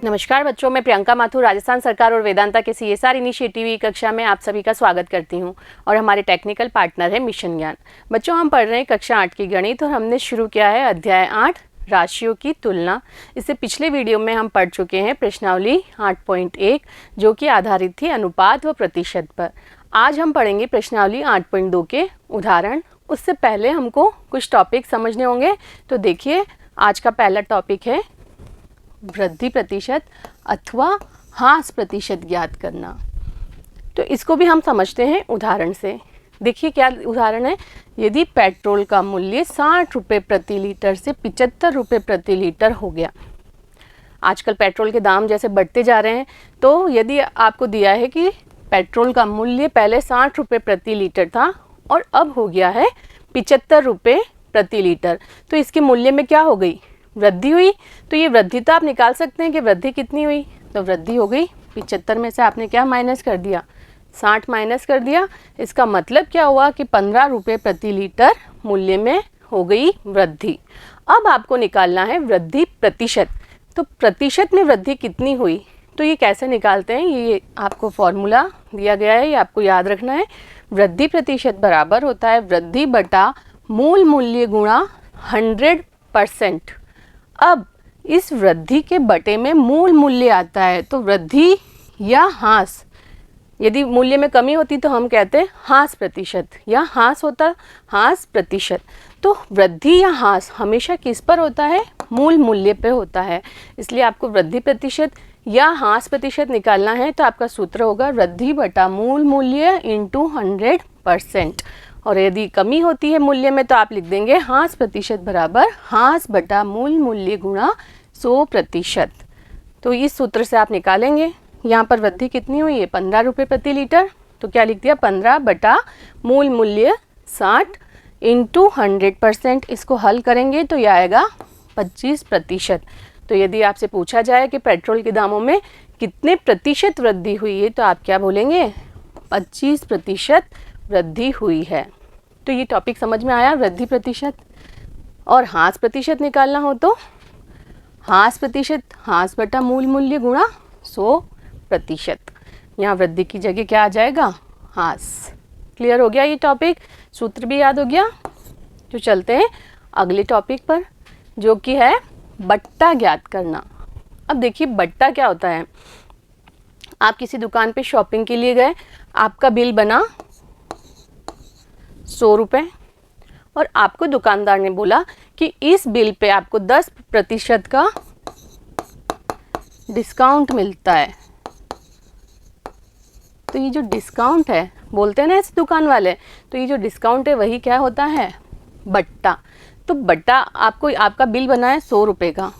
नमस्कार बच्चों, मैं प्रियंका माथुर राजस्थान सरकार और वेदांता के CSR इनिशिएटिव की कक्षा में आप सभी का स्वागत करती हूं और हमारे टेक्निकल पार्टनर है मिशन ज्ञान। बच्चों, हम पढ़ रहे हैं कक्षा 8 की गणित और हमने शुरू किया है अध्याय 8 राशियों की तुलना। इससे पिछले वीडियो में हम पढ़ चुके हैं प्रश्नावली 8.1 जो कि आधारित थी अनुपात व प्रतिशत पर। आज हम पढ़ेंगे प्रश्नावली 8.2 के उदाहरण। उससे पहले हमको कुछ टॉपिक समझने होंगे। तो देखिए, आज का पहला टॉपिक है वृद्धि प्रतिशत अथवा ह्रास प्रतिशत ज्ञात करना। तो इसको भी हम समझते हैं उदाहरण से। देखिए क्या उदाहरण है। यदि पेट्रोल का मूल्य 60 रुपये प्रति लीटर से 75 रुपये प्रति लीटर हो गया। आजकल पेट्रोल के दाम जैसे बढ़ते जा रहे हैं, तो यदि आपको दिया है कि पेट्रोल का मूल्य पहले 60 रुपये प्रति लीटर था और अब हो गया है 75 रुपये प्रति लीटर, तो इसके मूल्य में क्या हो गई? वृद्धि हुई। तो ये वृद्धि तो आप निकाल सकते हैं कि वृद्धि कितनी हुई। तो वृद्धि हो गई 75 में से आपने क्या माइनस कर दिया? 60 माइनस कर दिया। इसका मतलब क्या हुआ कि 15 रुपये प्रति लीटर मूल्य में हो गई वृद्धि। अब आपको निकालना है वृद्धि प्रतिशत। तो प्रतिशत में वृद्धि कितनी हुई, तो ये कैसे निकालते हैं, ये आपको फॉर्मूला दिया गया है, ये आपको याद रखना है। वृद्धि प्रतिशत बराबर होता है वृद्धि बटा मूल मूल्य गुणा 100%। अब इस वृद्धि के बटे में मूल मूल्य आता है, तो वृद्धि या ह्रास। यदि मूल्य में कमी होती तो हम कहते हैं ह्रास प्रतिशत, या ह्रास होता ह्रास प्रतिशत। तो वृद्धि या ह्रास हमेशा किस पर होता है? मूल मूल्य पे होता है। इसलिए आपको वृद्धि प्रतिशत या ह्रास प्रतिशत निकालना है, तो आपका सूत्र होगा वृद्धि बटा मूल मूल्य इंटू 100%। और यदि कमी होती है मूल्य में तो आप लिख देंगे ह्रास प्रतिशत बराबर ह्रास बटा मूल मूल्य गुणा 100%। तो इस सूत्र से आप निकालेंगे। यहाँ पर वृद्धि कितनी हुई है? 15 रुपये प्रति लीटर। तो क्या लिख दिया? 15 बटा मूल मूल्य 60 इंटू 100%। इसको हल करेंगे तो यह आएगा 25%। तो यदि आपसे पूछा जाए कि पेट्रोल के दामों में कितने प्रतिशत वृद्धि हुई है, तो आप क्या बोलेंगे? 25% वृद्धि हुई है। तो ये टॉपिक समझ में आया, वृद्धि प्रतिशत। और ह्रास प्रतिशत निकालना हो तो ह्रास प्रतिशत ह्रास बटा मूल मूल्य गुणा 100%। यहाँ वृद्धि की जगह क्या आ जाएगा? ह्रास। क्लियर हो गया ये टॉपिक? सूत्र भी याद हो गया? तो चलते हैं अगले टॉपिक पर, जो कि है बट्टा ज्ञात करना। अब देखिए बट्टा क्या होता है। आप किसी दुकान पे शॉपिंग के लिए गए, आपका बिल बना 100 रुपये और आपको दुकानदार ने बोला कि इस बिल पे आपको 10% का डिस्काउंट मिलता है। तो ये जो डिस्काउंट है, बोलते हैं ना ऐसे दुकान वाले, तो ये जो डिस्काउंट है वही क्या होता है? बट्टा। तो बट्टा आपको, आपका बिल बना है 100 रुपये का,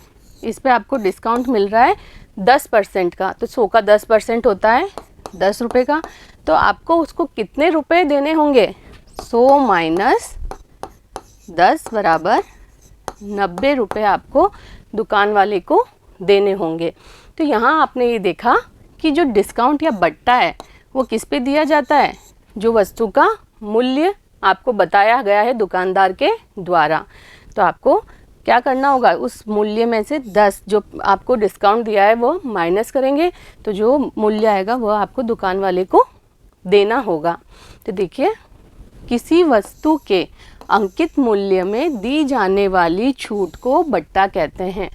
इस पे आपको डिस्काउंट मिल रहा है 10% का। तो 100 का 10% होता है 10 रुपये का। तो आपको उसको कितने रुपए देने होंगे? 100 माइनस 10 बराबर 90 रुपये आपको दुकान वाले को देने होंगे। तो यहाँ आपने ये देखा कि जो डिस्काउंट या बट्टा है वो किस पे दिया जाता है? जो वस्तु का मूल्य आपको बताया गया है दुकानदार के द्वारा। तो आपको क्या करना होगा? उस मूल्य में से 10 जो आपको डिस्काउंट दिया है वो माइनस करेंगे, तो जो मूल्य आएगा वो आपको दुकान वाले को देना होगा। तो देखिए, किसी वस्तु के अंकित मूल्य में दी जाने वाली छूट को बट्टा कहते हैं।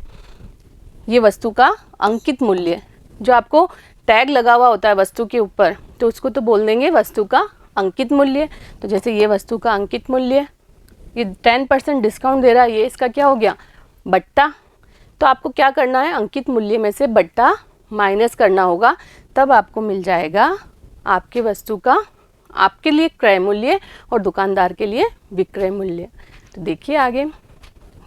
ये वस्तु का अंकित मूल्य, जो आपको टैग लगा हुआ होता है वस्तु के ऊपर, तो उसको तो बोल देंगे वस्तु का अंकित मूल्य। तो जैसे ये वस्तु का अंकित मूल्य, ये 10% डिस्काउंट दे रहा है, ये इसका क्या हो गया? बट्टा। तो आपको क्या करना है? अंकित मूल्य में से बट्टा माइनस करना होगा, तब आपको मिल जाएगा आपके वस्तु का, आपके लिए क्रय मूल्य और दुकानदार के लिए विक्रय मूल्य। तो देखिए आगे,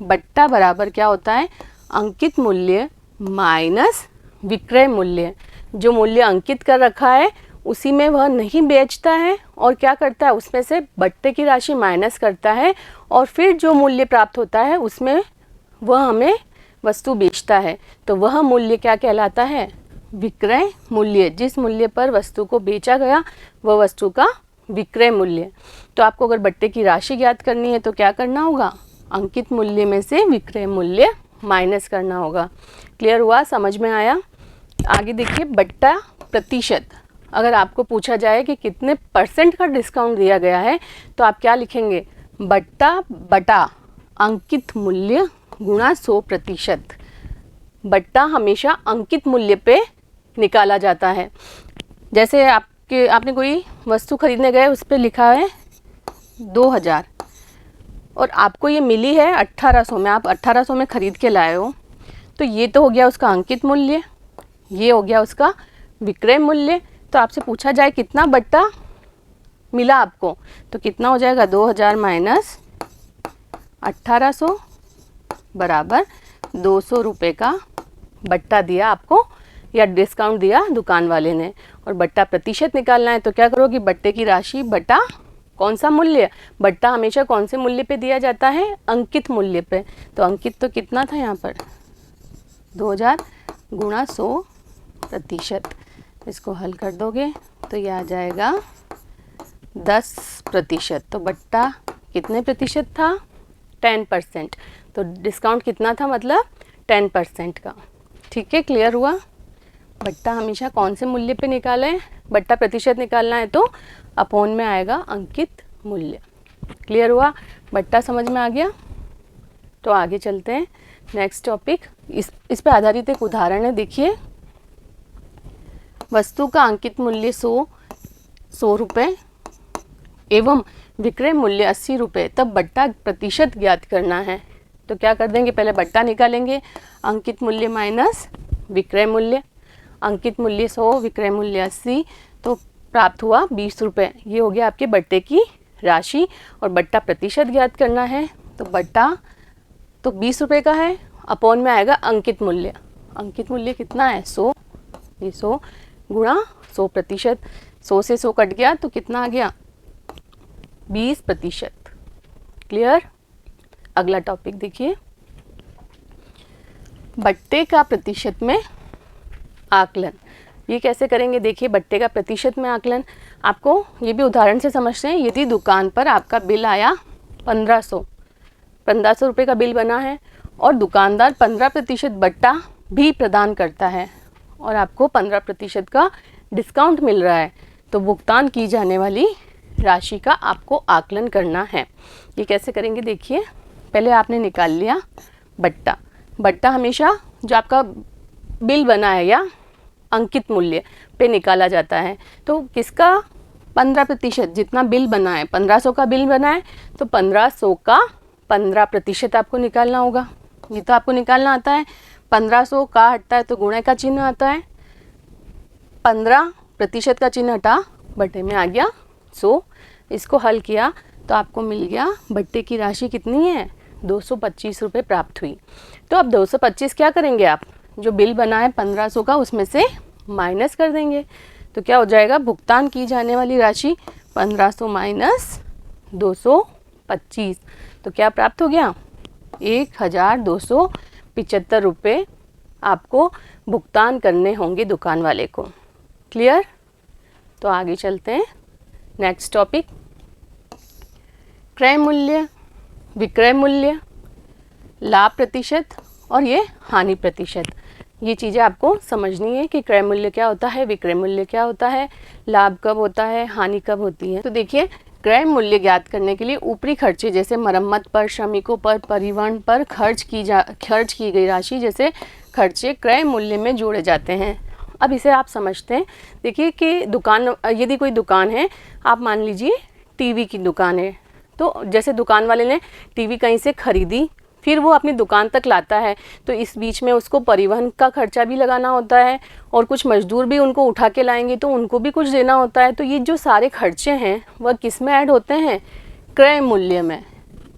बट्टा बराबर क्या होता है? अंकित मूल्य माइनस विक्रय मूल्य। जो मूल्य अंकित कर रखा है उसी में वह नहीं बेचता है और क्या करता है? उसमें से बट्टे की राशि माइनस करता है और फिर जो मूल्य प्राप्त होता है उसमें वह हमें वस्तु बेचता है। तो वह मूल्य क्या कहलाता है? विक्रय मूल्य। जिस मूल्य पर वस्तु को बेचा गया वह वस्तु का विक्रय मूल्य। तो आपको अगर बट्टे की राशि ज्ञात करनी है तो क्या करना होगा? अंकित मूल्य में से विक्रय मूल्य माइनस करना होगा। क्लियर हुआ? समझ में आया? आगे देखिए बट्टा प्रतिशत। अगर आपको पूछा जाए कि कितने परसेंट का डिस्काउंट दिया गया है तो आप क्या लिखेंगे, बट्टा बटा अंकित मूल्य गुणा 100%। बट्टा हमेशा अंकित मूल्य पे निकाला जाता है। जैसे आपने कोई वस्तु खरीदने गए, उस पर लिखा है 2000 और आपको ये मिली है 1800 में, आप 1800 में ख़रीद के लाए हो, तो ये तो हो गया उसका अंकित मूल्य, ये हो गया उसका विक्रय मूल्य। तो आपसे पूछा जाए कितना बट्टा मिला आपको, तो कितना हो जाएगा, 2000 माइनस 1800 बराबर 200 रुपये का बट्टा दिया आपको या डिस्काउंट दिया दुकान वाले ने। और बट्टा प्रतिशत निकालना है तो क्या करोगे, बट्टे की राशि बटा कौन सा मूल्य, बट्टा हमेशा कौन से मूल्य पे दिया जाता है, अंकित मूल्य पे। तो अंकित तो कितना था यहाँ पर, 2000 गुणा 100%। इसको हल कर दोगे तो ये आ जाएगा 10%। तो बट्टा कितने प्रतिशत था, 10%। तो डिस्काउंट कितना था, मतलब 10% का। ठीक है, क्लियर हुआ। बट्टा हमेशा कौन से मूल्य पे निकालें, बट्टा प्रतिशत निकालना है तो अपॉन में आएगा अंकित मूल्य। क्लियर हुआ, बट्टा समझ में आ गया। तो आगे चलते हैं नेक्स्ट टॉपिक। इस पे आधारित एक उदाहरण है, देखिए। वस्तु का अंकित मूल्य 100 रुपये एवं विक्रय मूल्य 80 रुपये, तब बट्टा प्रतिशत ज्ञात करना है। तो क्या कर देंगे, पहले बट्टा निकालेंगे, अंकित मूल्य माइनस विक्रय मूल्य। अंकित मूल्य 100, विक्रय मूल्य 80, तो प्राप्त हुआ 20 रुपये। ये हो गया आपके बट्टे की राशि। और बट्टा प्रतिशत ज्ञात करना है तो बट्टा तो 20 रुपये का है, अपॉन में आएगा अंकित मूल्य। अंकित मूल्य कितना है, 100। ये 100 गुणा 100%। 100 से 100 कट गया तो कितना आ गया, 20%। क्लियर। अगला टॉपिक देखिए, बट्टे का प्रतिशत में आकलन। ये कैसे करेंगे, देखिए बट्टे का प्रतिशत में आकलन आपको ये भी उदाहरण से समझते हैं। यदि दुकान पर आपका बिल आया 1500 रुपये का बिल बना है और दुकानदार 15% बट्टा भी प्रदान करता है और आपको 15% का डिस्काउंट मिल रहा है, तो भुगतान की जाने वाली राशि का आपको आकलन करना है। ये कैसे करेंगे, देखिए। पहले आपने निकाल लिया बट्टा। बट्टा हमेशा जो आपका बिल बना है या अंकित मूल्य पे निकाला जाता है। तो किसका, 15%। जितना बिल बना है, 1500 का बिल बना है तो 1500 का 15% आपको निकालना होगा। ये तो आपको निकालना आता है। 1500 का हटता है तो गुणे का चिन्ह आता है, 15% का चिन्ह हटा, बट्टे में आ गया 100। इसको हल किया तो आपको मिल गया बट्टे की राशि कितनी है, 225 रुपये प्राप्त हुई। तो अब 225 क्या करेंगे आप, जो बिल बना है 1500 का उसमें से माइनस कर देंगे। तो क्या हो जाएगा, भुगतान की जाने वाली राशि 1500 माइनस 225, तो क्या प्राप्त हो गया, 1275 रुपये आपको भुगतान करने होंगे दुकान वाले को। क्लियर। तो आगे चलते हैं नेक्स्ट टॉपिक, क्रय मूल्य, विक्रय मूल्य, लाभ प्रतिशत और ये हानि प्रतिशत। ये चीज़ें आपको समझनी है कि क्रय मूल्य क्या होता है, विक्रय मूल्य क्या होता है, लाभ कब होता है, हानि कब होती है। तो देखिए, क्रय मूल्य ज्ञात करने के लिए ऊपरी खर्चे जैसे मरम्मत पर, श्रमिकों पर, परिवहन पर खर्च की गई राशि जैसे खर्चे क्रय मूल्य में जोड़े जाते हैं। अब इसे आप समझते हैं। देखिए कि यदि कोई दुकान है, आप मान लीजिए टीवी की दुकान है, तो जैसे दुकान वाले ने टीवी कहीं से खरीदी, फिर वो अपनी दुकान तक लाता है, तो इस बीच में उसको परिवहन का खर्चा भी लगाना होता है और कुछ मजदूर भी उनको उठा के लाएंगे तो उनको भी कुछ देना होता है। तो ये जो सारे खर्चे हैं वह किस में ऐड होते हैं, क्रय मूल्य में।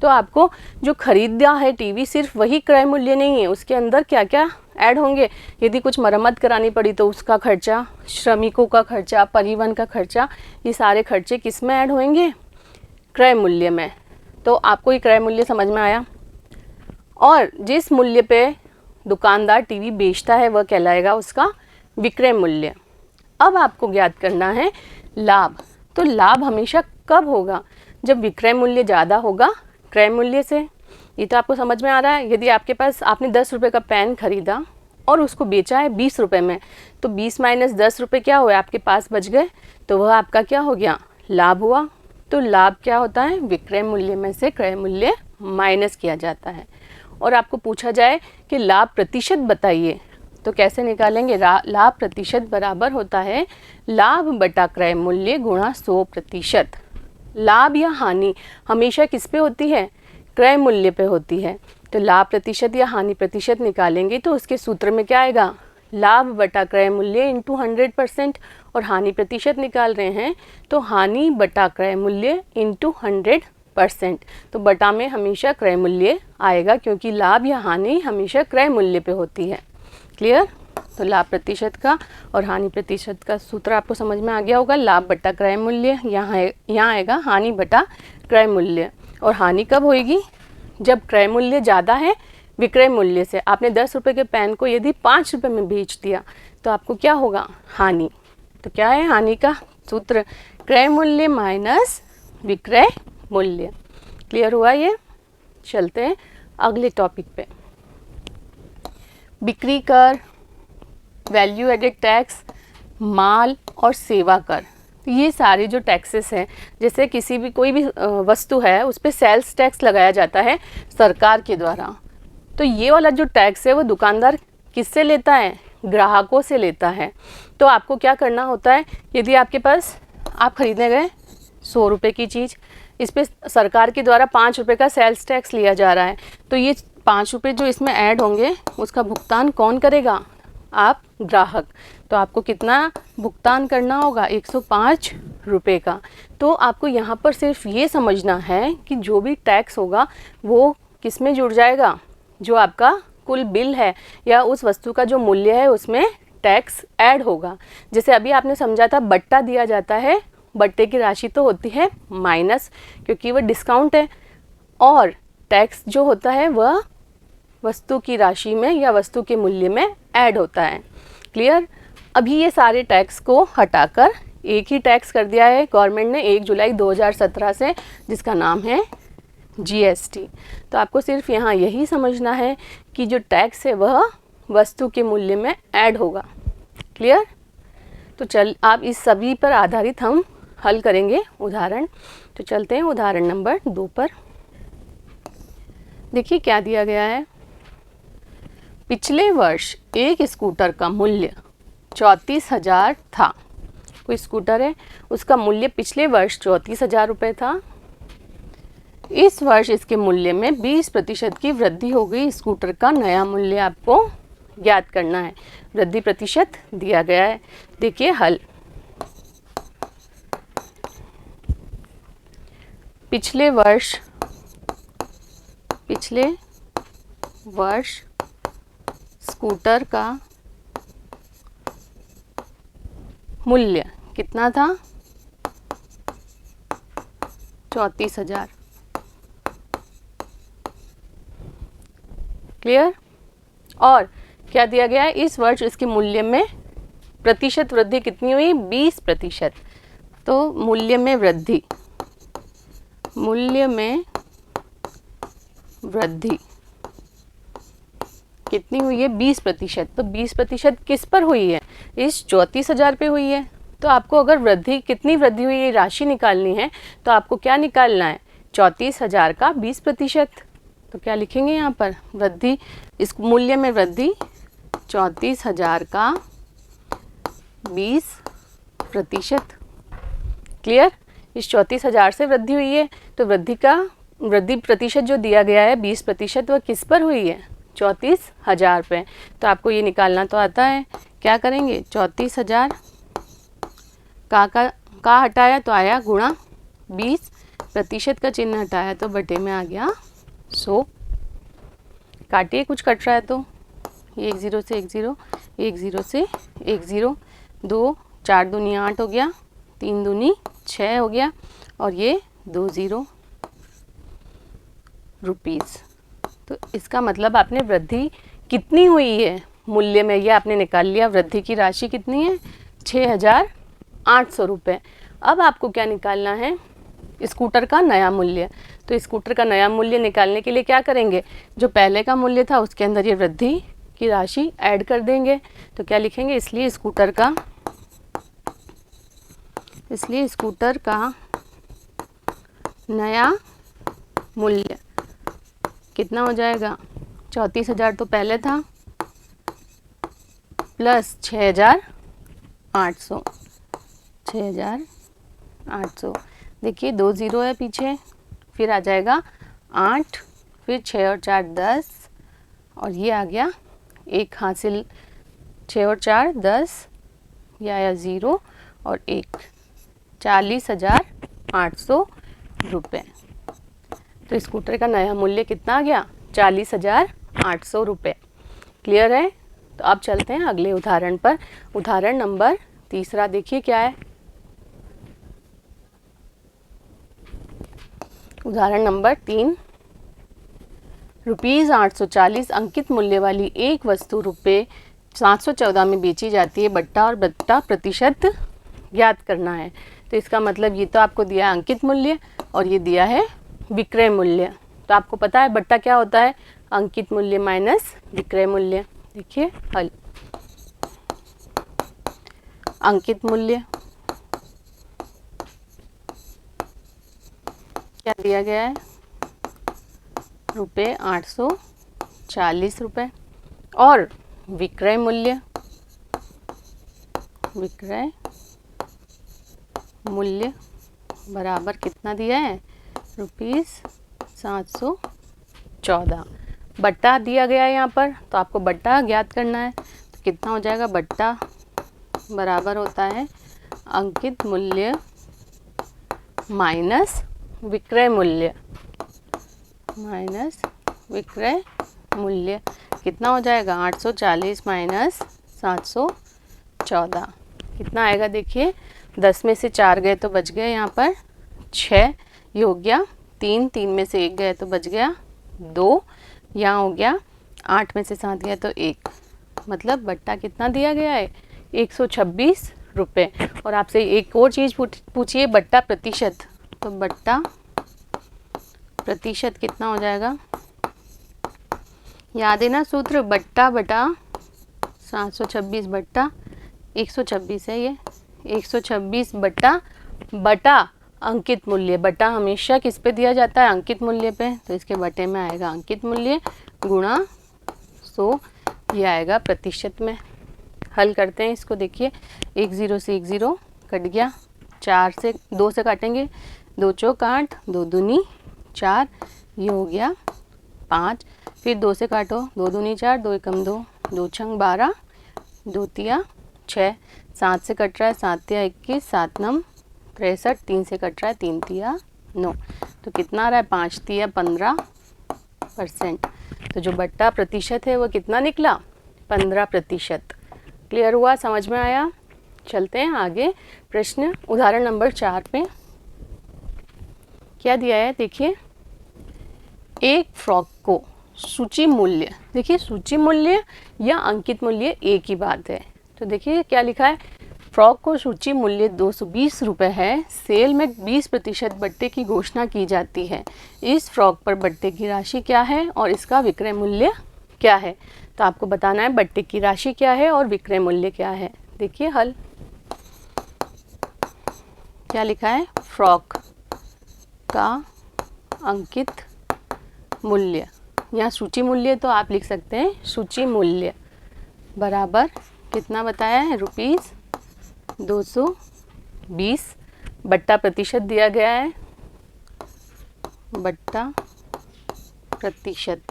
तो आपको जो खरीदा है टीवी, सिर्फ वही क्रय मूल्य नहीं है, उसके अंदर क्या क्या ऐड होंगे। यदि कुछ मरम्मत करानी पड़ी तो उसका खर्चा, श्रमिकों का खर्चा, परिवहन का खर्चा, ये सारे खर्चे किस में ऐड होंगे, क्रय मूल्य में। तो आपको ये क्रय मूल्य समझ में आया। और जिस मूल्य पे दुकानदार टीवी बेचता है वह कहलाएगा उसका विक्रय मूल्य। अब आपको ज्ञात करना है लाभ। तो लाभ हमेशा कब होगा, जब विक्रय मूल्य ज़्यादा होगा क्रय मूल्य से। ये तो आपको समझ में आ रहा है। यदि आपके पास, आपने 10 रुपये का पेन खरीदा और उसको बेचा है 20 रुपये में, तो 20 माइनस 10 रुपये क्या हुए आपके पास बच गए, तो वह आपका क्या हो गया, लाभ हुआ। तो लाभ क्या होता है, विक्रय मूल्य में से क्रय मूल्य माइनस किया जाता है। और आपको पूछा जाए कि लाभ प्रतिशत बताइए, तो कैसे निकालेंगे, लाभ प्रतिशत बराबर होता है लाभ बटा क्रय मूल्य गुणा 100%। लाभ या हानि हमेशा किस पे होती है, क्रय मूल्य पे होती है। तो लाभ प्रतिशत या हानि प्रतिशत निकालेंगे तो उसके सूत्र में क्या आएगा, लाभ बटा क्रय मूल्य इंटू 100%, और हानि प्रतिशत निकाल रहे हैं तो हानि बटा क्रय मूल्य इंटू 100%। तो बटा में हमेशा क्रय मूल्य आएगा, क्योंकि लाभ या हानि हमेशा क्रय मूल्य पे होती है। क्लियर। तो लाभ प्रतिशत का और हानि प्रतिशत का सूत्र आपको समझ में आ गया होगा। लाभ बटा क्रय मूल्य, यहाँ आएगा हानि बटा क्रय मूल्य। और हानि कब होएगी, जब क्रय मूल्य ज़्यादा है विक्रय मूल्य से। आपने 10 रुपये के पेन को यदि 5 रुपये में बेच दिया तो आपको क्या होगा, हानि। तो क्या है हानि का सूत्र, क्रय मूल्य माइनस विक्रय मूल्य। क्लियर हुआ ये। चलते हैं अगले टॉपिक पे। बिक्री कर, वैल्यू एडेड टैक्स, माल और सेवा कर, ये सारे जो टैक्सेस हैं, जैसे किसी भी कोई भी वस्तु है उस पर सेल्स टैक्स लगाया जाता है सरकार के द्वारा। तो ये वाला जो टैक्स है वो दुकानदार किससे लेता है, ग्राहकों से लेता है। तो आपको क्या करना होता है, यदि आपके पास आप खरीदने गए 100 रुपये की चीज़, इस पर सरकार के द्वारा 5 रुपये का सेल्स टैक्स लिया जा रहा है, तो ये 5 रुपये जो इसमें ऐड होंगे उसका भुगतान कौन करेगा, आप ग्राहक। तो आपको कितना भुगतान करना होगा, 105 रुपये का। तो आपको यहाँ पर सिर्फ ये समझना है कि जो भी टैक्स होगा वो किस में जुड़ जाएगा, जो आपका कुल बिल है या उस वस्तु का जो मूल्य है उसमें टैक्स ऐड होगा। जैसे अभी आपने समझा था बट्टा दिया जाता है, बट्टे की राशि तो होती है माइनस, क्योंकि वह डिस्काउंट है, और टैक्स जो होता है वह वस्तु की राशि में या वस्तु के मूल्य में ऐड होता है। क्लियर। अभी ये सारे टैक्स को हटाकर एक ही टैक्स कर दिया है गवर्नमेंट ने 1 जुलाई 2017 से, जिसका नाम है जीएसटी। तो आपको सिर्फ यहाँ यही समझना है कि जो टैक्स है वह वस्तु के मूल्य में ऐड होगा। क्लियर। तो चल आप इस सभी पर आधारित हम हल करेंगे उदाहरण। तो चलते हैं उदाहरण नंबर 2 पर। देखिए क्या दिया गया है, पिछले वर्ष एक स्कूटर का मूल्य 34,000 था। कोई स्कूटर है, उसका मूल्य पिछले वर्ष 34,000 रुपये था। इस वर्ष इसके मूल्य में 20% की वृद्धि हो गई। स्कूटर का नया मूल्य आपको ज्ञात करना है। वृद्धि प्रतिशत दिया गया है। देखिए हल, पिछले वर्ष स्कूटर का मूल्य कितना था, 34,000। क्लियर। और क्या दिया गया है, इस वर्ष इसके मूल्य में प्रतिशत वृद्धि कितनी हुई, 20%। तो मूल्य में वृद्धि कितनी हुई है, 20%। तो 20% किस पर हुई है, इस 34,000 पे हुई है। तो आपको अगर वृद्धि कितनी वृद्धि हुई है राशि निकालनी है, तो आपको क्या निकालना है, 34,000 का 20%। तो क्या लिखेंगे यहाँ पर, वृद्धि, इस मूल्य में वृद्धि 34,000 का 20%। क्लियर। इस 34,000 से वृद्धि हुई है, तो वृद्धि प्रतिशत जो दिया गया है 20%, वह किस पर हुई है, 34,000 पे। तो आपको ये निकालना तो आता है। क्या करेंगे, 34,000 का हटाया तो आया गुणा 20%, का चिन्ह हटाया तो बटे में आ गया 100। काटिए, कुछ कट रहा है तो ये 1 0 से 1 0, 1 0 से 1 0, 2 4 दूनी 8 हो गया, 3 दूनी 6 हो गया, और ये 20 रुपीज़। तो इसका मतलब आपने वृद्धि कितनी हुई है मूल्य में, यह आपने निकाल लिया। वृद्धि की राशि कितनी है, 6,800 रुपये। अब आपको क्या निकालना है, स्कूटर का नया मूल्य। तो स्कूटर का नया मूल्य निकालने के लिए क्या करेंगे, जो पहले का मूल्य था उसके अंदर ये वृद्धि की राशि ऐड कर देंगे। तो क्या लिखेंगे, इसलिए स्कूटर का नया मूल्य कितना हो जाएगा, 34,000 तो पहले था प्लस 6,800। देखिए 2 ज़ीरो है पीछे, फिर आ जाएगा 8, फिर 6 और 4 10, और ये आ गया 1 हासिल, 6 और 4 10, ये आया 0 और 1, 40,800 रुपये। तो स्कूटर का नया मूल्य कितना आ गया, 40,800 रुपये। क्लियर है। तो अब चलते हैं अगले उदाहरण पर। उदाहरण नंबर 3 देखिए क्या है। उदाहरण नंबर 3, ₹840 अंकित मूल्य वाली एक वस्तु ₹714 में बेची जाती है। बट्टा और बट्टा प्रतिशत ज्ञात करना है। तो इसका मतलब ये तो आपको दिया है अंकित मूल्य और ये दिया है विक्रय मूल्य। तो आपको पता है बट्टा क्या होता है, अंकित मूल्य माइनस विक्रय मूल्य। देखिए हल। अंकित मूल्य क्या दिया गया है, ₹840 और विक्रय मूल्य बराबर कितना दिया है, ₹714। बट्टा दिया गया है यहाँ पर, तो आपको बट्टा ज्ञात करना है। तो कितना हो जाएगा, बट्टा बराबर होता है अंकित मूल्य माइनस विक्रय मूल्य कितना हो जाएगा, 840 माइनस 714 कितना आएगा। देखिए 10 में से 4 गए तो बच गए यहाँ पर 6, ये हो गया 3, 3 में से 1 गए तो बच गया 2, यहाँ हो गया 8 में से 7 गया तो 1, मतलब बट्टा कितना दिया गया है, 126 रुपये। और आपसे एक और चीज़ पूछिए, बट्टा प्रतिशत। तो बट्टा प्रतिशत कितना हो जाएगा, याद है ना सूत्र, बट्टा बटा 726 बट्टा 126 है ये, 126 बटा अंकित मूल्य। बटा हमेशा किस पे दिया जाता है, अंकित मूल्य पे। तो इसके बटे में आएगा अंकित मूल्य गुणा 100, ये आएगा प्रतिशत में। हल करते हैं इसको। देखिए 1 0 से 1 0 कट गया, 4 से 2 से काटेंगे, 2 चौक 8, 2 दूनी 4, ये हो गया 5, फिर 2 से काटो, 2 दूनी 4, 2 एकम 2, 2 छंग 12, 2 तिया 6, 7 से कट रहा है 7 तिया 21, 7 नम 63, 3 से कट रहा है 3 तिया 9, तो कितना आ रहा है 5 तिया 15%। तो जो बट्टा प्रतिशत है वो कितना निकला, 15%। क्लियर हुआ, समझ में आया। चलते हैं आगे प्रश्न उदाहरण नंबर 4 पे। क्या दिया है, देखिए एक फ्रॉक को सूची मूल्य, देखिए सूची मूल्य या अंकित मूल्य एक ही बात है। तो देखिए क्या लिखा है, फ्रॉक को सूची मूल्य 220 रुपये है, सेल में 20% बट्टे की घोषणा की जाती है। इस फ्रॉक पर बट्टे की राशि क्या है और इसका विक्रय मूल्य क्या है। तो आपको बताना है बट्टे की राशि क्या है और विक्रय मूल्य क्या है। देखिए हल। क्या लिखा है, फ्रॉक का अंकित मूल्य या सूची मूल्य, तो आप लिख सकते हैं सूची मूल्य बराबर कितना बताया है, ₹220, बट्टा प्रतिशत दिया गया है, बट्टा प्रतिशत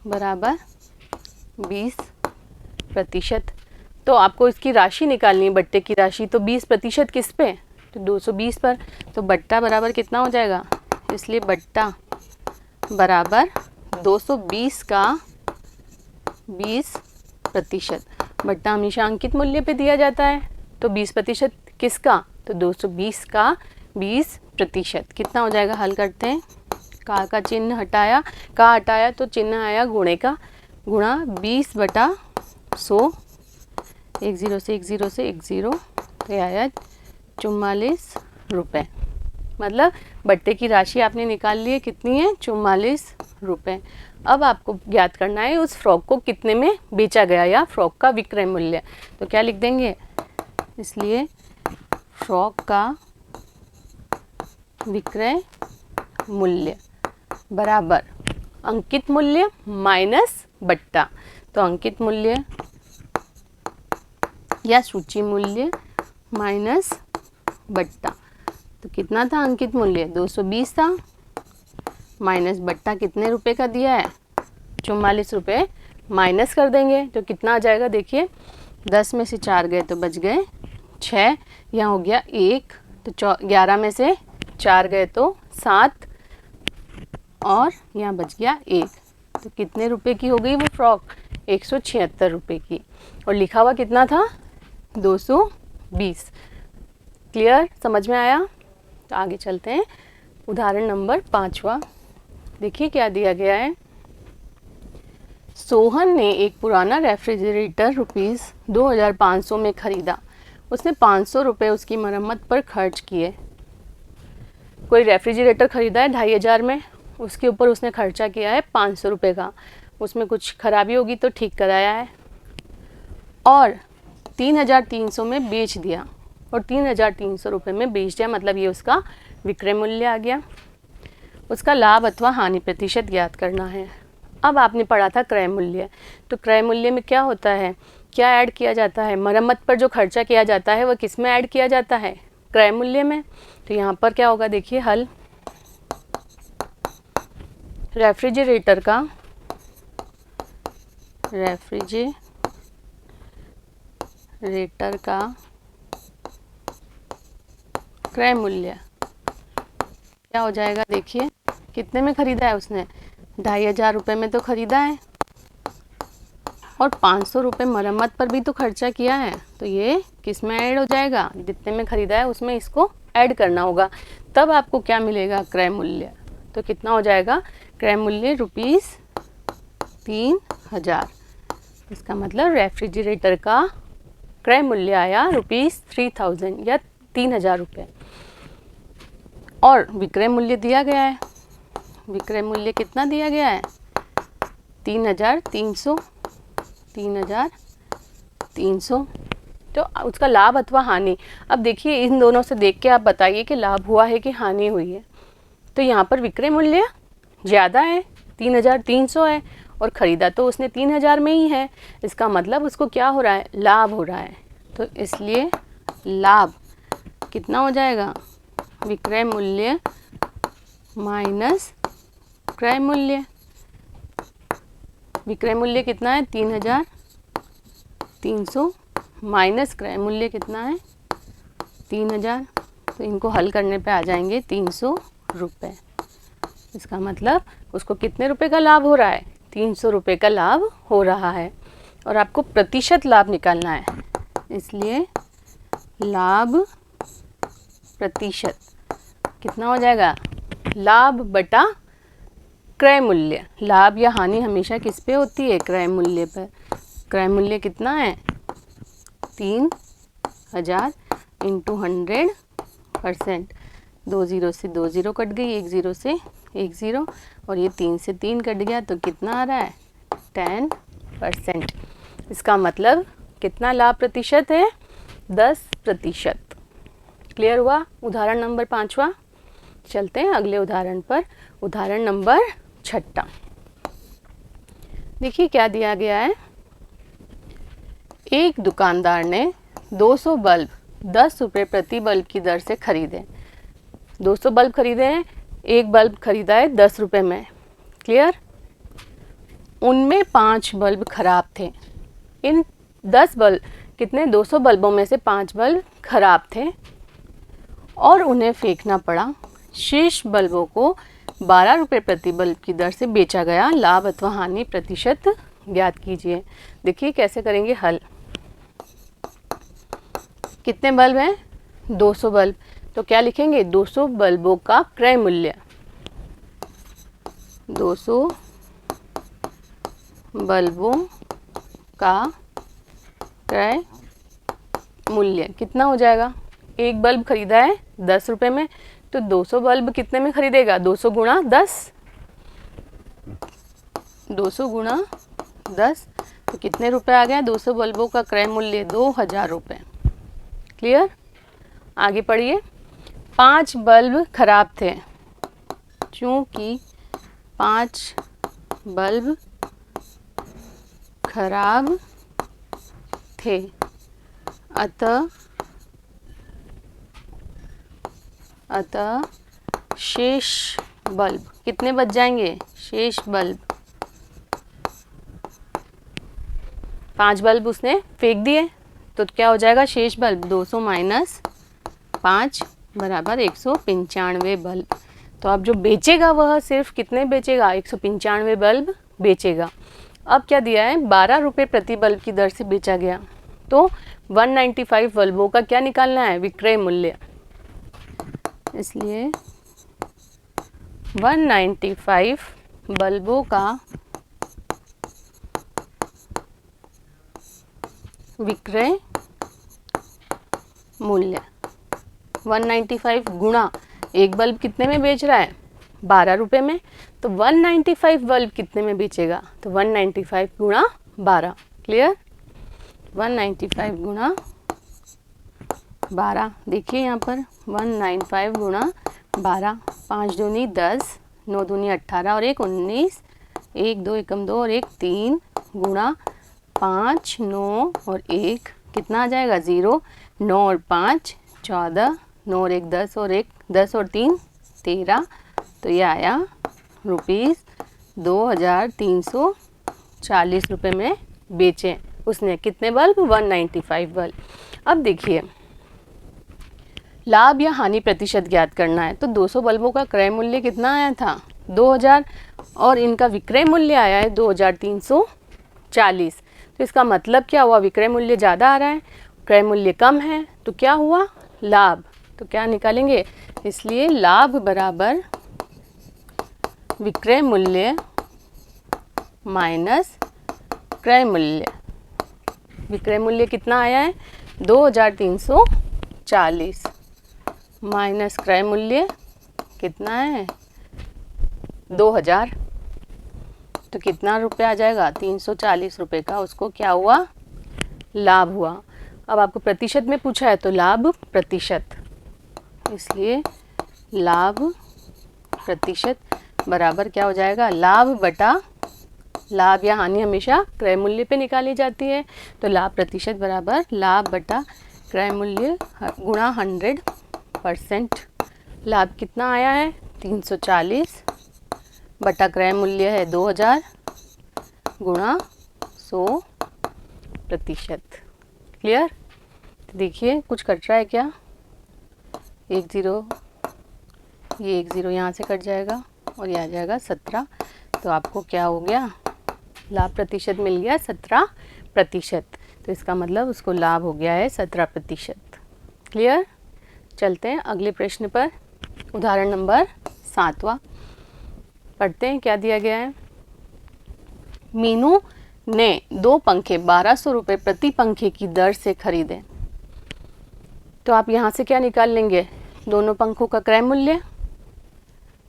बराबर 20%। तो आपको इसकी राशि निकालनी है, बट्टे की राशि। तो 20% किस पे, तो 220 पर। तो बट्टा बराबर कितना हो जाएगा, इसलिए बट्टा बराबर 220 का 20%। बट्टा हमेशा अंकित मूल्य पे दिया जाता है, तो 20% किसका, तो 220 का 20%। कितना हो जाएगा, हल करते हैं। का चिन्ह हटाया, का हटाया तो चिन्ह आया गुणे का, गुणा 20/100, 1 0 से 1 0 से 1 0, तो आया 44 रुपये। मतलब बट्टे की राशि आपने निकाल ली है, कितनी है 44 रुपये। अब आपको ज्ञात करना है उस फ्रॉक को कितने में बेचा गया या फ्रॉक का विक्रय मूल्य। तो क्या लिख देंगे, इसलिए फ्रॉक का विक्रय मूल्य बराबर अंकित मूल्य माइनस बट्टा। तो अंकित मूल्य या सूची मूल्य माइनस बट्टा, तो कितना था अंकित मूल्य 220 था, माइनस बट्टा कितने रुपए का दिया है 44 रुपये, माइनस कर देंगे तो कितना आ जाएगा, देखिए 10 में से 4 गए तो बच गए 6, यहाँ हो गया 1, तो 11 में से 4 गए तो 7 और यहाँ बच गया 1, तो कितने रुपए की हो गई वो फ्रॉक 176 रुपये की, और लिखा हुआ कितना था 220। क्लियर, समझ में आया। तो आगे चलते हैं, उदाहरण नंबर 5वां। देखिए क्या दिया गया है। सोहन ने एक पुराना रेफ्रिजरेटर रुपीज़ 2500 में ख़रीदा। उसने 500 रुपये उसकी मरम्मत पर खर्च किए। कोई रेफ्रिजरेटर ख़रीदा है 2500 में, उसके ऊपर उसने खर्चा किया है 500 रुपये का, उसमें कुछ खराबी होगी तो ठीक कराया है, और 3300 में बेच दिया, और 3300 रुपये में बेच दिया, मतलब ये उसका विक्रय मूल्य आ गया। उसका लाभ अथवा हानि प्रतिशत ज्ञात करना है। अब आपने पढ़ा था क्रय मूल्य, तो क्रय मूल्य में क्या होता है, क्या ऐड किया जाता है, मरम्मत पर जो खर्चा किया जाता है वह किस में ऐड किया जाता है, क्रय मूल्य में। तो यहाँ पर क्या होगा, देखिए हल, रेफ्रिजरेटर का क्रय मूल्य क्या हो जाएगा, देखिए कितने में ख़रीदा है उसने 2500 रुपये में तो ख़रीदा है, और 500 रुपये मरम्मत पर भी तो खर्चा किया है, तो ये किस में ऐड हो जाएगा, जितने में ख़रीदा है उसमें इसको ऐड करना होगा, तब आपको क्या मिलेगा क्रय मूल्य। तो कितना हो जाएगा क्रय मूल्य ₹3000। इसका मतलब रेफ्रिजरेटर का क्रय मूल्य आया ₹3000 या 3000 रुपये, और विक्रय मूल्य दिया गया है, विक्रय मूल्य कितना दिया गया है 3300। तो उसका लाभ अथवा हानि, अब देखिए इन दोनों से देख के आप बताइए कि लाभ हुआ है कि हानि हुई है। तो यहाँ पर विक्रय मूल्य ज़्यादा है, 3300 है, और ख़रीदा तो उसने 3000 में ही है, इसका मतलब उसको क्या हो रहा है, लाभ हो रहा है। तो इसलिए लाभ कितना हो जाएगा, विक्रय मूल्य माइनस क्रय मूल्य। विक्रय मूल्य कितना है 3300 माइनस क्रय मूल्य कितना है 3000, तो इनको हल करने पे आ जाएंगे 300 रुपये। इसका मतलब उसको कितने रुपए का लाभ हो रहा है, 300 रुपये का लाभ हो रहा है, और आपको प्रतिशत लाभ निकालना है, इसलिए लाभ प्रतिशत कितना हो जाएगा, लाभ बटा क्रय मूल्य। लाभ या हानि हमेशा किस पे होती है, क्रय मूल्य पर। क्रय मूल्य कितना है 3000 इंटू 100%, 2 0 से 2 0 कट गई, 1 0 से 1 0, और ये 3 से 3 कट गया, तो कितना आ रहा है 10%। इसका मतलब कितना लाभ प्रतिशत है 10%। क्लियर हुआ उदाहरण नंबर 5वां। चलते हैं अगले उदाहरण पर, उदाहरण नंबर 6। देखिए क्या दिया गया है। एक दुकानदार ने 200 बल्ब 10 रुपये प्रति बल्ब की दर से खरीदे। 200 बल्ब खरीदे हैं, एक बल्ब खरीदा है 10 रुपये में। क्लियर, उनमें 5 बल्ब खराब थे। इन 10 बल्ब कितने 200 बल्बों में से 5 बल्ब खराब थे और उन्हें फेंकना पड़ा। शेष बल्बों को 12 रुपये प्रति बल्ब की दर से बेचा गया। लाभ अथवा हानि प्रतिशत ज्ञात कीजिए। देखिए कैसे करेंगे हल। कितने बल्ब हैं 200 बल्ब, तो क्या लिखेंगे 200 बल्बों का क्रय मूल्य। 200 बल्बों का क्रय मूल्य कितना हो जाएगा। एक बल्ब खरीदा है 10 रुपये में, तो 200 बल्ब कितने में खरीदेगा? 200 गुणा 10, 200 गुणा 10 तो कितने रुपए आ गया? 200 बल्बों का क्रय मूल्य 2000 रुपये। क्लियर? आगे पढ़िए। 5 बल्ब खराब थे। चूंकि 5 बल्ब खराब थे अतः शेष बल्ब कितने बच जाएंगे? शेष बल्ब 5 बल्ब उसने फेंक दिए तो क्या हो जाएगा? शेष बल्ब 200 माइनस 5 बराबर 195 बल्ब। तो अब जो बेचेगा वह सिर्फ कितने बेचेगा? 195 बल्ब बेचेगा। अब क्या दिया है? 12 रुपये प्रति बल्ब की दर से बेचा गया, तो 195 बल्बों का क्या निकालना है? विक्रय मूल्य। इसलिए 195 बल्बों का विक्रय मूल्य 195 गुणा एक बल्ब कितने में बेच रहा है? 12 रुपये में। तो 195 बल्ब कितने में बेचेगा? तो 195 गुणा 12। क्लियर? 195 गुणा 12। देखिए यहाँ पर 195 गुणा 12, 5 दूनी 10, 9 दूनी 18 और 1 19, 1 2 एकम 2 और 1 3 गुणा 5 9 और 1 कितना आ जाएगा? 0, 9 और 5 14, 9 और 1 10 और 1 10 और 3 13, तो ये आया ₹2340 रुपये में बेचे उसने। कितने बल्ब? 195 बल्ब। अब देखिए, लाभ या हानि प्रतिशत ज्ञात करना है। तो 200 बल्बों का क्रय मूल्य कितना आया था? 2000 और इनका विक्रय मूल्य आया है 2340। तो इसका मतलब क्या हुआ? विक्रय मूल्य ज़्यादा आ रहा है, क्रय मूल्य कम है, तो क्या हुआ? लाभ। तो क्या निकालेंगे? इसलिए लाभ बराबर विक्रय मूल्य माइनस क्रय मूल्य। विक्रय मूल्य कितना आया है? 2340 माइनस क्रय मूल्य कितना है? 2000। तो कितना रुपये आ जाएगा? 340 रुपये का उसको क्या हुआ? लाभ हुआ। अब आपको प्रतिशत में पूछा है तो लाभ प्रतिशत, इसलिए लाभ प्रतिशत बराबर क्या हो जाएगा? लाभ बटा, लाभ या हानि हमेशा क्रय मूल्य पे निकाली जाती है, तो लाभ प्रतिशत बराबर लाभ बटा क्रय मूल्य गुणा 100%। लाभ कितना आया है? 340 बटा क्रय मूल्य है 2000 गुणा 100%। क्लियर? देखिए कुछ कट रहा है क्या? 1 0, ये 1 0 यहाँ से कट जाएगा और ये आ जाएगा 17। तो आपको क्या हो गया? लाभ प्रतिशत मिल गया 17%। तो इसका मतलब उसको लाभ हो गया है 17%। क्लियर? चलते हैं अगले प्रश्न पर। उदाहरण नंबर 7वां पढ़ते हैं। क्या दिया गया है? मीनू ने 2 पंखे 1200 रुपये प्रति पंखे की दर से खरीदे। तो आप यहाँ से क्या निकाल लेंगे? दोनों पंखों का क्रय मूल्य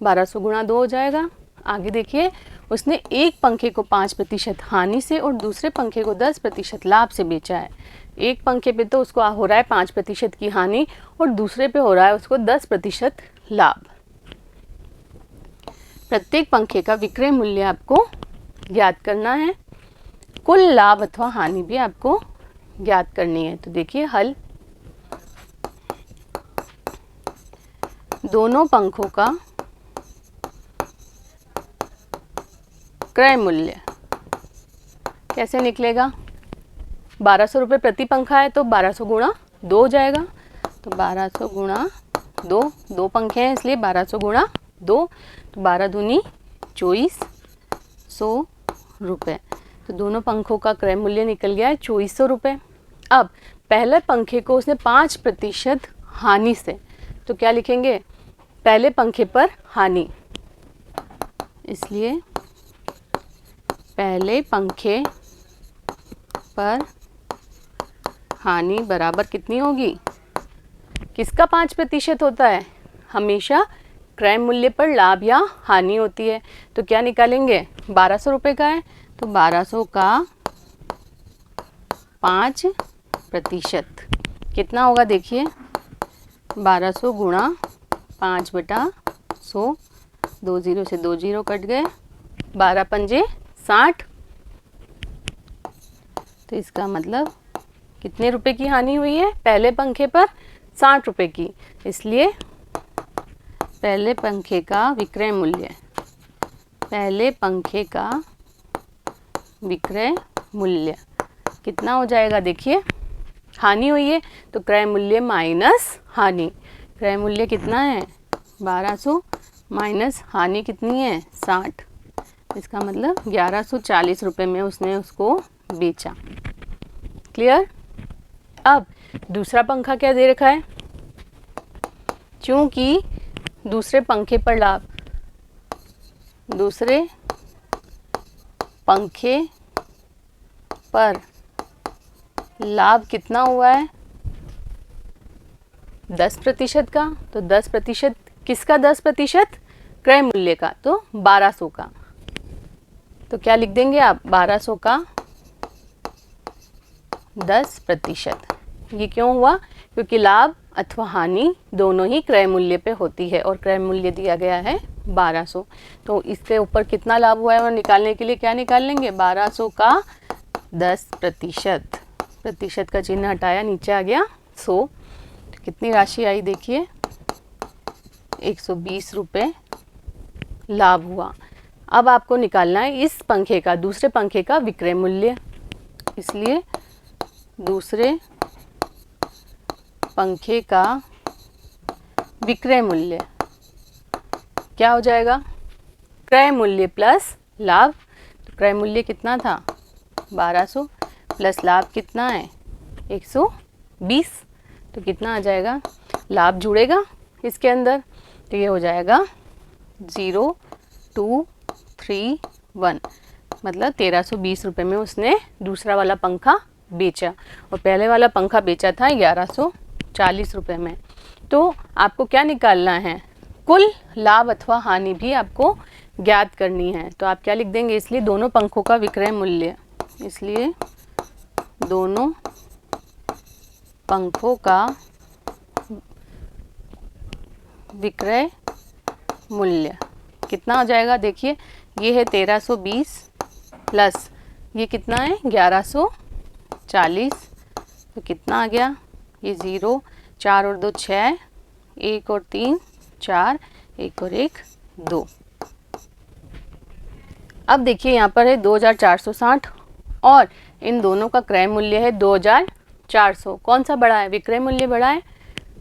1200 गुणा 2 हो जाएगा। आगे देखिए, उसने एक पंखे को 5% हानि से और दूसरे पंखे को 10% लाभ से बेचा है। एक पंखे पे तो उसको हो रहा है 5% की हानि और दूसरे पे हो रहा है उसको 10% लाभ। प्रत्येक पंखे का विक्रय मूल्य आपको ज्ञात करना है। कुल लाभ अथवा हानि भी आपको ज्ञात करनी है। तो देखिए हल, दोनों पंखों का क्रय मूल्य कैसे निकलेगा? 1200 रुपये प्रति पंखा है तो 1200 गुणा 2 हो जाएगा। तो 1200 गुणा 2, 2 पंखे हैं इसलिए 1200 गुणा 2, तो 12 दूनी 2400 रुपये। तो दोनों पंखों का क्रय मूल्य निकल गया है 2400 रुपये। अब पहले पंखे को उसने 5% हानि से, तो क्या लिखेंगे? पहले पंखे पर हानि, इसलिए पहले पंखे पर हानि बराबर कितनी होगी? किसका 5% होता है? हमेशा क्रय मूल्य पर लाभ या हानि होती है। तो क्या निकालेंगे, 1200 रुपये का है तो 1200 का 5% कितना होगा, देखिए 1200 गुणा 5/100, 2 0 से 2 0 कट गए, 12 पंजे 60। तो इसका मतलब कितने रुपए की हानि हुई है, पहले पंखे पर 60 रुपए की। इसलिए पहले पंखे का विक्रय मूल्य, पहले पंखे का विक्रय मूल्य कितना हो जाएगा, देखिए हानि हुई है तो क्रय मूल्य माइनस हानि। क्रय मूल्य कितना है 1200 माइनस हानि कितनी है 60। इसका मतलब 1140 रुपये में उसने उसको बेचा। क्लियर। अब दूसरा पंखा क्या दे रखा है, क्योंकि दूसरे पंखे पर लाभ, दूसरे पंखे पर लाभ कितना हुआ है 10% का। तो 10% किसका, 10% क्रय मूल्य का, तो 1200 का। तो क्या लिख देंगे आप, 1200 का 10%। ये क्यों हुआ, क्योंकि लाभ अथवा हानि दोनों ही क्रय मूल्य पे होती है और क्रय मूल्य दिया गया है 1200। तो इसके ऊपर कितना लाभ हुआ है और निकालने के लिए क्या निकाल लेंगे, 1200 का 10%। प्रतिशत का चिन्ह हटाया, नीचे आ गया 100। तो कितनी राशि आई, देखिए 120 रुपये लाभ हुआ। अब आपको निकालना है इस पंखे का, दूसरे पंखे का विक्रय मूल्य। इसलिए दूसरे पंखे का विक्रय मूल्य क्या हो जाएगा, क्रय मूल्य प्लस लाभ। तो क्रय मूल्य कितना था 1200 प्लस लाभ कितना है 120। तो कितना आ जाएगा, लाभ जुड़ेगा इसके अंदर, तो ये हो जाएगा 0231, मतलब 1320 रुपये में उसने दूसरा वाला पंखा बेचा और पहले वाला पंखा बेचा था 1140 रुपये में। तो आपको क्या निकालना है, कुल लाभ अथवा हानि भी आपको ज्ञात करनी है। तो आप क्या लिख देंगे, इसलिए दोनों पंखों का विक्रय मूल्य, इसलिए दोनों पंखों का विक्रय मूल्य कितना हो जाएगा, देखिए ये है 1320 प्लस ये कितना है 1140। तो कितना आ गया, ये 0, 4 और 2 6, 1 और 3 4, 1 और 1 2। अब देखिए यहाँ पर है 2460 और इन दोनों का क्रय मूल्य है 2400। कौन सा बड़ा है, विक्रय मूल्य बड़ा है,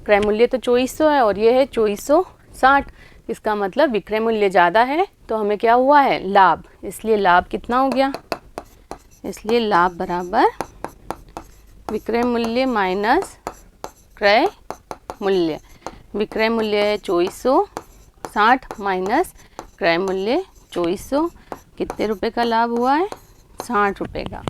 क्रय मूल्य तो 2400 है और ये है 2460। इसका मतलब विक्रय मूल्य ज़्यादा है तो हमें क्या हुआ है, लाभ। इसलिए लाभ कितना हो गया, इसलिए लाभ बराबर विक्रय मूल्य माइनस क्रय मूल्य। विक्रय मूल्य है 2460 माइनस क्रय मूल्य 2400। कितने रुपए का लाभ हुआ है, 60 रुपये का।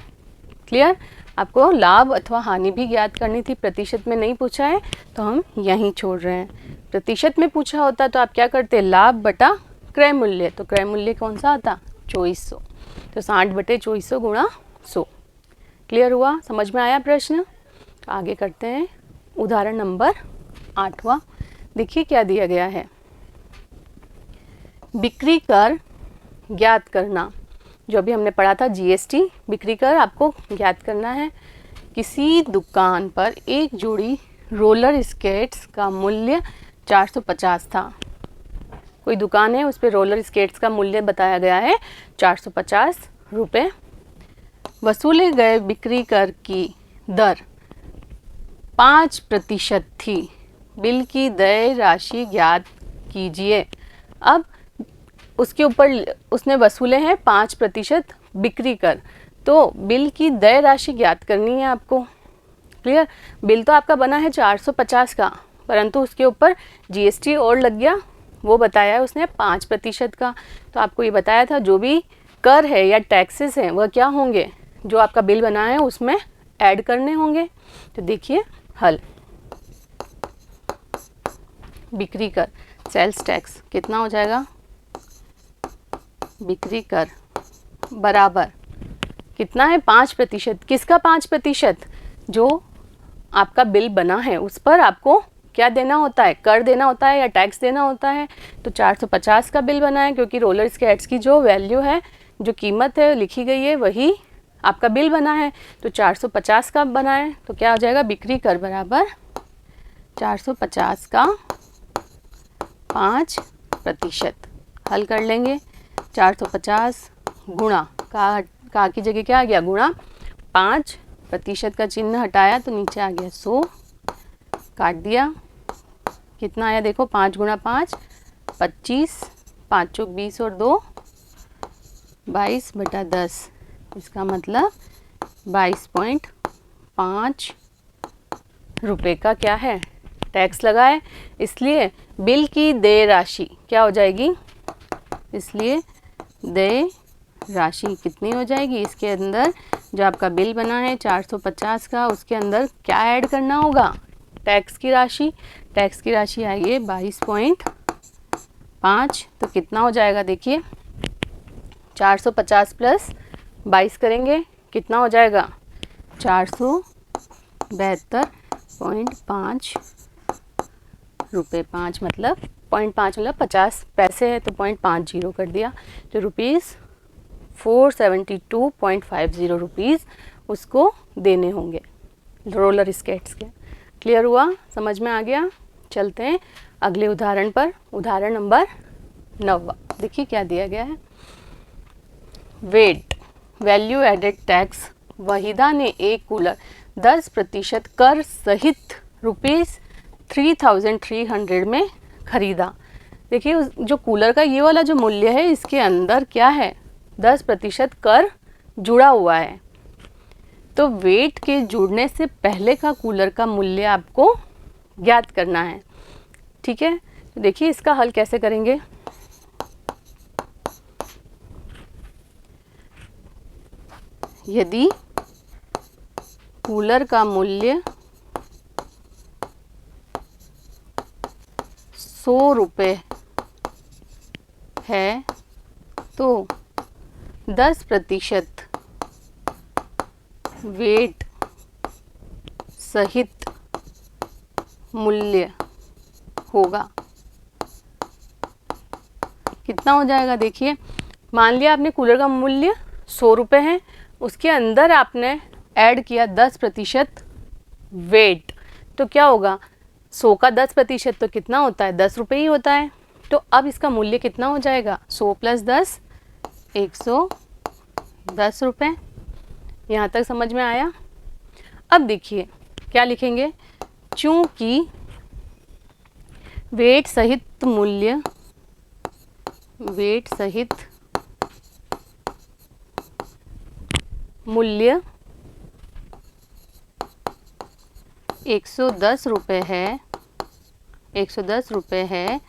क्लियर। आपको लाभ अथवा हानि भी ज्ञात करनी थी, प्रतिशत में नहीं पूछा है तो हम यहीं छोड़ रहे हैं। प्रतिशत में पूछा होता तो आप क्या करते, लाभ बटा क्रय मूल्य। तो क्रय मूल्य कौन सा आता 2400, तो 60/2400 गुणा 100। क्लियर हुआ, समझ में आया प्रश्न। आगे करते हैं उदाहरण नंबर 8वां। देखिए क्या दिया गया है, बिक्री कर ज्ञात करना। जो अभी हमने पढ़ा था जीएसटी, बिक्री कर आपको ज्ञात करना है। किसी दुकान पर एक जोड़ी रोलर स्केट्स का मूल्य 450 था। कोई दुकान है, उस पर रोलर स्केट्स का मूल्य बताया गया है 450 रुपये। वसूले गए बिक्री कर की दर 5% थी। बिल की देय राशि ज्ञात कीजिए। अब उसके ऊपर उसने वसूले हैं 5% बिक्री कर, तो बिल की देय राशि ज्ञात करनी है आपको। क्लियर। बिल तो आपका बना है 450 का, परंतु उसके ऊपर जीएसटी और लग गया, वो बताया है उसने 5% का। तो आपको ये बताया था जो भी कर है या टैक्सेस हैं वह क्या होंगे, जो आपका बिल बना है उसमें ऐड करने होंगे। तो देखिए हल, बिक्री कर सेल्स टैक्स कितना हो जाएगा, बिक्री कर बराबर कितना है 5%। किसका 5%? जो आपका बिल बना है उस पर आपको क्या देना होता है, कर देना होता है या टैक्स देना होता है। तो 450 का बिल बना है, क्योंकि रोलर स्केट्स की जो वैल्यू है, जो कीमत है लिखी गई है, वही आपका बिल बना है। तो 450 का बना है, तो क्या हो जाएगा, बिक्री कर बराबर 450 का 5%। हल कर लेंगे। 450 गुणा का की जगह क्या आ गया, गुणा 5% का चिन्ह हटाया तो नीचे आ गया 100, काट दिया, कितना आया देखो, 5 गुणा 5 25, 5 चौक 20 और 2 22/10। इसका मतलब 22.5 रुपये का क्या है, टैक्स लगा है। इसलिए बिल की देय राशि क्या हो जाएगी, इसलिए देय राशि कितनी हो जाएगी, इसके अंदर जो आपका बिल बना है 450 का, उसके अंदर क्या ऐड करना होगा, टैक्स की राशि। टैक्स की राशि आई है 22.5। तो कितना हो जाएगा देखिए, 450 प्लस 22 करेंगे, कितना हो जाएगा, 472.5 रुपये। 5 मतलब 0.5 मतलब 50 पैसे है, तो 0.50 कर दिया, तो ₹472.50 रुपीज़ उसको देने होंगे रोलर स्केट्स के। क्लियर हुआ, समझ में आ गया। चलते हैं अगले उदाहरण पर। उदाहरण नंबर 9। देखिए क्या दिया गया है। VAT value added tax, Waheeda ने एक कूलर 10% कर सहित ₹3300 में खरीदा। देखिए जो कूलर का ये वाला जो मूल्य है, इसके अंदर क्या है, 10% कर जुड़ा हुआ है। तो वेट के जुड़ने से पहले का कूलर का मूल्य आपको ज्ञात करना है। ठीक है, तो देखिए इसका हल कैसे करेंगे। यदि कूलर का मूल्य 100 रुपये है तो 10% वेट सहित मूल्य होगा। कितना हो जाएगा देखिए, मान लिया आपने कूलर का मूल्य 100 रुपये है, उसके अंदर आपने ऐड किया 10% वेट, तो क्या होगा, 100 का 10% तो कितना होता है, 10 रुपये ही होता है। तो अब इसका मूल्य कितना हो जाएगा, 100 + 10 110 रुपये। यहाँ तक समझ में आया। अब देखिए क्या लिखेंगे, चूंकि वेट सहित मूल्य 110 रुपये है, 110 रुपये है,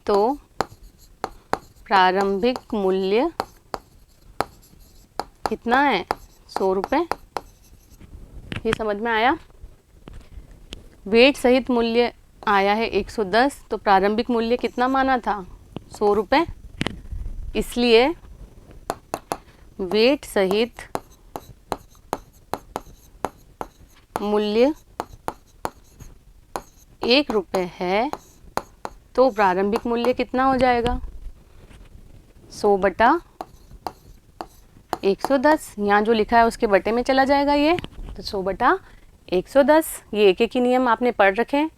तो प्रारंभिक मूल्य कितना है, 100 रुपये। ये समझ में आया। वेट सहित मूल्य आया है 110, तो प्रारंभिक मूल्य कितना माना था, 100 रुपये। इसलिए वेट सहित मूल्य 1 रुपये है, तो प्रारंभिक मूल्य कितना हो जाएगा, 100/110। यहाँ जो लिखा है उसके बटे में चला जाएगा ये, तो 100/110। ये एक ही नियम आपने पढ़ रखे हैं।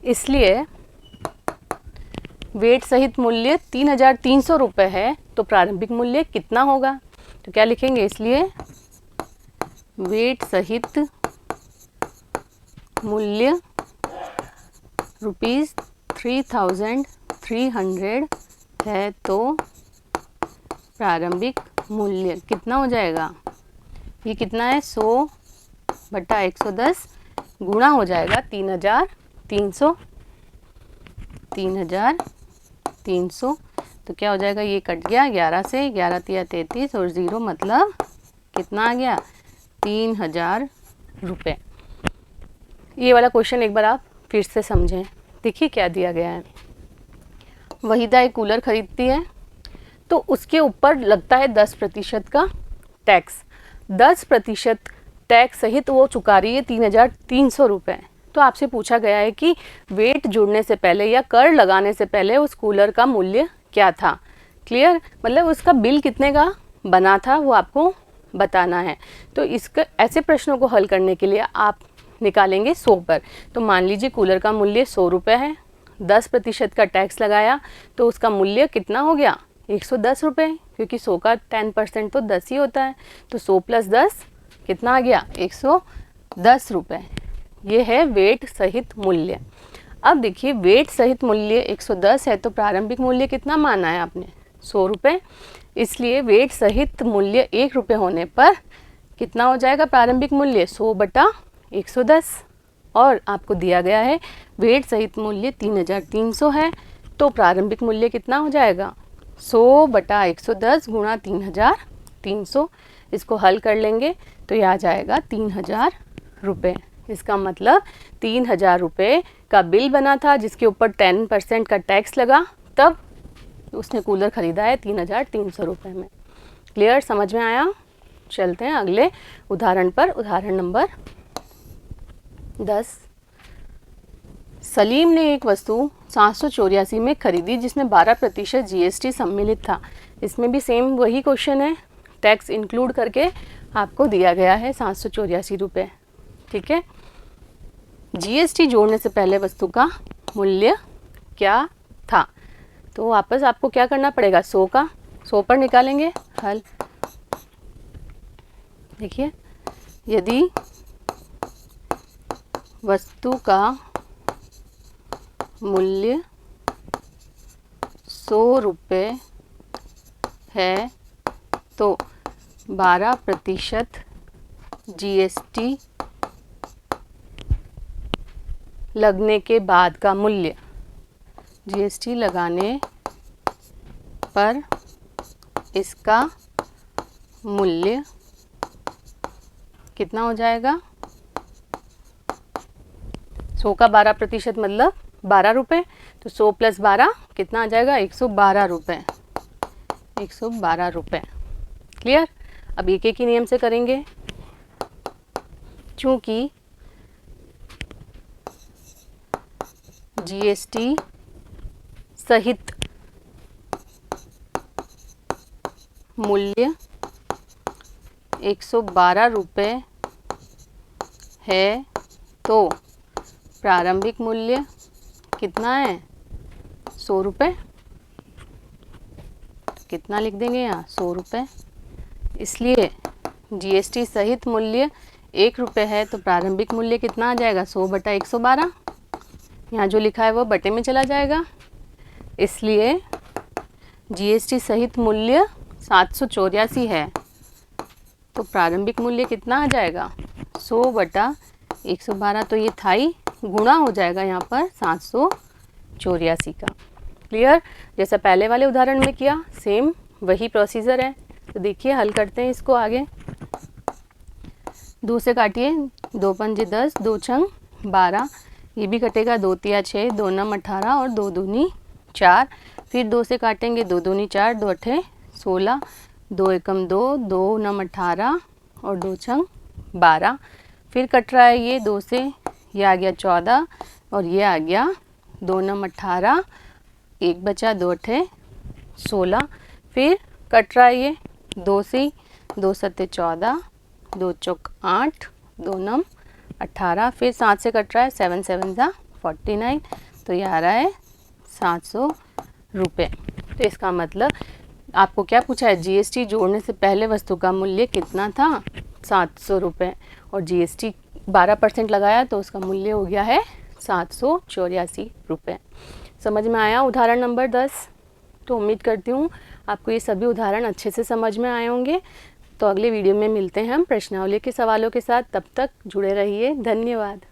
इसलिए वेट सहित मूल्य 3300 रुपये है, तो प्रारंभिक मूल्य कितना होगा, तो क्या लिखेंगे, इसलिए वेट सहित मूल्य ₹3300 है, तो प्रारंभिक मूल्य कितना हो जाएगा, ये कितना है, 100/110 गुणा हो जाएगा 3300। 3300 तो क्या हो जाएगा, ये कट गया 11 से, 11 × 33 और 0 मतलब कितना आ गया, 3000 रुपये। ये वाला क्वेश्चन एक बार आप फिर से समझें। देखिए क्या दिया गया है। वहीदा एक कूलर खरीदती है तो उसके ऊपर लगता है 10% का टैक्स। 10% टैक्स सहित वो चुका रही है 3,300 रुपये। तो आपसे पूछा गया है कि वेट जुड़ने से पहले या कर लगाने से पहले उस कूलर का मूल्य क्या था। क्लियर, मतलब उसका बिल कितने का बना था वो आपको बताना है। तो इसका ऐसे प्रश्नों को हल करने के लिए आप निकालेंगे 100 पर। तो मान लीजिए कूलर का मूल्य 100 रुपये है, 10% का टैक्स लगाया तो उसका मूल्य कितना हो गया 110 रुपये, क्योंकि 100 का 10% तो 10 ही होता है। तो 100 + 10 कितना आ गया 110 रुपये। ये है वेट सहित मूल्य। अब देखिए वेट सहित मूल्य 110 है तो प्रारंभिक मूल्य कितना माना है आपने 100 रुपये, इसलिए वेट सहित मूल्य 1 रुपये होने पर कितना हो जाएगा प्रारंभिक मूल्य 100/110। और आपको दिया गया है वेट सहित मूल्य 3,300 है तो प्रारंभिक मूल्य कितना हो जाएगा 100/110 × 3,300। इसको हल कर लेंगे तो यह आ जाएगा 3,000 रुपये। इसका मतलब 3,000 रुपये का बिल बना था जिसके ऊपर 10% का टैक्स लगा, तब उसने कूलर ख़रीदा है 3,300 रुपये में। क्लियर, समझ में आया? चलते हैं अगले उदाहरण पर। उदाहरण नंबर 10। सलीम ने एक वस्तु 784 में खरीदी जिसमें 12% GST सम्मिलित था। इसमें भी सेम वही क्वेश्चन है, टैक्स इंक्लूड करके आपको दिया गया है 784 रुपये। ठीक है, GST जोड़ने से पहले वस्तु का मूल्य क्या था। तो वापस आपको क्या करना पड़ेगा 100 पर निकालेंगे हल। देखिए, यदि वस्तु का मूल्य 100 रुपये है तो 12% GST लगने के बाद का मूल्य, GST लगाने पर इसका मूल्य कितना हो जाएगा 100 का 12% मतलब 12 रुपये, तो 100 + 12 कितना आ जाएगा 112 रुपये। 112 रुपये। क्लियर, अब एक ही नियम से करेंगे। चूँकि GST सहित मूल्य 112 रुपये है तो प्रारंभिक मूल्य कितना है 100 रुपये। कितना लिख देंगे यहाँ 100 रुपये। इसलिए GST सहित मूल्य 1 रुपये है तो प्रारंभिक मूल्य कितना आ जाएगा 100/112। यहाँ जो लिखा है वो बटे में चला जाएगा, इसलिए GST सहित मूल्य 784 है तो प्रारंभिक मूल्य कितना आ जाएगा 100/112। तो ये था ही गुणा हो जाएगा यहाँ पर 784 का। क्लियर, जैसा पहले वाले उदाहरण में किया सेम वही प्रोसीजर है। तो देखिए हल करते हैं इसको आगे। 2 से काटिए, 2 पंजे 10, 2 छंग 12, ये भी कटेगा 2 तिया 6, 2 नम 18 और 2 दूनी 4। फिर 2 से काटेंगे, 2 दूनी 4, 2 अठे 16, 2 एकम 2, 2 नम 18 और 2 छंग 12। फिर कट रहा है ये 2 से, ये आ गया 14 और ये आ गया 2 नम 18, 1 बचा 2 अठे 16। फिर कट रहा है ये 2 से, 2 सत्ते 14, 2 चौक 8, 2 नम 18। फिर 7 से कट रहा है, 7 7 ज़ा 49, तो ये आ रहा है 700 रुपये। तो इसका मतलब आपको क्या पूछा है, GST जोड़ने से पहले वस्तु का मूल्य कितना था 700 रुपये और GST 12% लगाया तो उसका मूल्य हो गया है 784 रुपये। समझ में आया उदाहरण नंबर 10? तो उम्मीद करती हूँ आपको ये सभी उदाहरण अच्छे से समझ में आए होंगे। तो अगले वीडियो में मिलते हैं हम प्रश्नावली के सवालों के साथ। तब तक जुड़े रहिए। धन्यवाद।